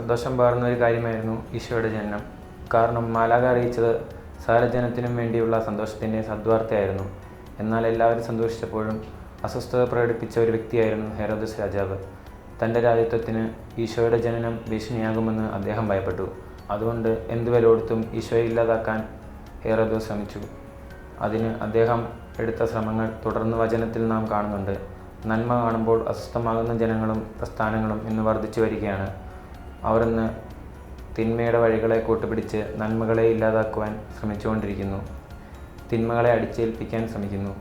സന്തോഷം പകർന്ന ഒരു കാര്യമായിരുന്നു ഈശോയുടെ ജനനം. കാരണം മാലാഖ അറിയിച്ചത് സകലജനത്തിനും വേണ്ടിയുള്ള സന്തോഷത്തിൻ്റെ സദ്വാർത്തയായിരുന്നു. എന്നാൽ എല്ലാവരും സന്തോഷിച്ചപ്പോഴും അസ്വസ്ഥത പ്രകടിപ്പിച്ച ഒരു വ്യക്തിയായിരുന്നു ഹെരോദസ് രാജാവ്. തൻ്റെ രാജ്യത്വത്തിന് ഈശോയുടെ ജനനം ഭീഷണിയാകുമെന്ന് അദ്ദേഹം ഭയപ്പെട്ടു. അതുകൊണ്ട് എന്തു വില കൊടുത്തും ഈശോയെ ഇല്ലാതാക്കാൻ ഹെരോദസ് ശ്രമിച്ചു. അതിന് അദ്ദേഹം എടുത്ത ശ്രമങ്ങൾ തുടർന്ന് വചനത്തിൽ നാം കാണുന്നുണ്ട്. നന്മ കാണുമ്പോൾ അസ്വസ്ഥമാകുന്ന ജനങ്ങളും പ്രസ്ഥാനങ്ങളും ഇന്ന് വർദ്ധിച്ചു വരികയാണ്. അവർ ഇന്ന് തിന്മയുടെ വഴികളെ കൂട്ടുപിടിച്ച് നന്മകളെ ഇല്ലാതാക്കുവാൻ ശ്രമിച്ചുകൊണ്ടിരിക്കുന്നു. തിന്മകളെ അടിച്ചേൽപ്പിക്കാൻ ശ്രമിക്കുന്നു.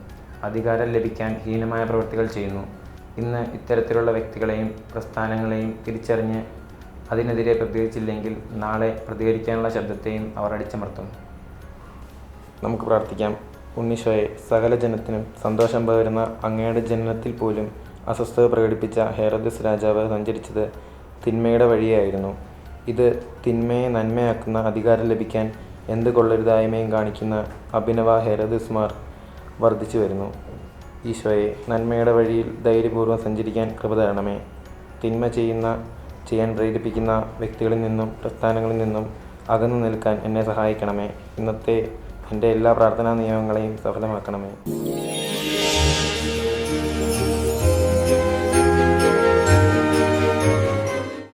അധികാരം ലഭിക്കാൻ ഹീനമായ പ്രവൃത്തികൾ ചെയ്യുന്നു. ഇന്ന് ഇത്തരത്തിലുള്ള വ്യക്തികളെയും പ്രസ്ഥാനങ്ങളെയും തിരിച്ചറിഞ്ഞ് അതിനെതിരെ പ്രതികരിച്ചില്ലെങ്കിൽ നാളെ പ്രതികരിക്കാനുള്ള ശബ്ദത്തെയും അവർ അടിച്ചമർത്തും. നമുക്ക് പ്രാർത്ഥിക്കാം. ഉണ്ണീശോയെ, സകല ജനത്തിനും സന്തോഷം പകരുന്ന അങ്ങയുടെ ജനനത്തിൽ പോലും അസ്വസ്ഥത പ്രകടിപ്പിച്ച ഹെരോദസ് രാജാവ് സഞ്ചരിച്ചത് തിന്മയുടെ വഴിയായിരുന്നു. ഇത് തിന്മയെ നന്മയാക്കുന്ന അധികാരം ലഭിക്കാൻ എന്ത് കൊള്ളരുതായ്മയും കാണിക്കുന്ന അഭിനവ ഹെരോദസ്മാർ വർദ്ധിച്ചു വരുന്നു. ഈശോയെ, നന്മയുടെ വഴിയിൽ ധൈര്യപൂർവ്വം സഞ്ചരിക്കാൻ കൃപ തരണമേ. തിന്മ ചെയ്യാൻ പ്രേരിപ്പിക്കുന്ന വ്യക്തികളിൽ നിന്നും പ്രസ്ഥാനങ്ങളിൽ നിന്നും അകന്നു നിൽക്കാൻ എന്നെ സഹായിക്കണമേ. ഇന്നത്തെ എൻ്റെ എല്ലാ പ്രാർത്ഥനാ നിയമങ്ങളെയും സഫലമാക്കണമേ.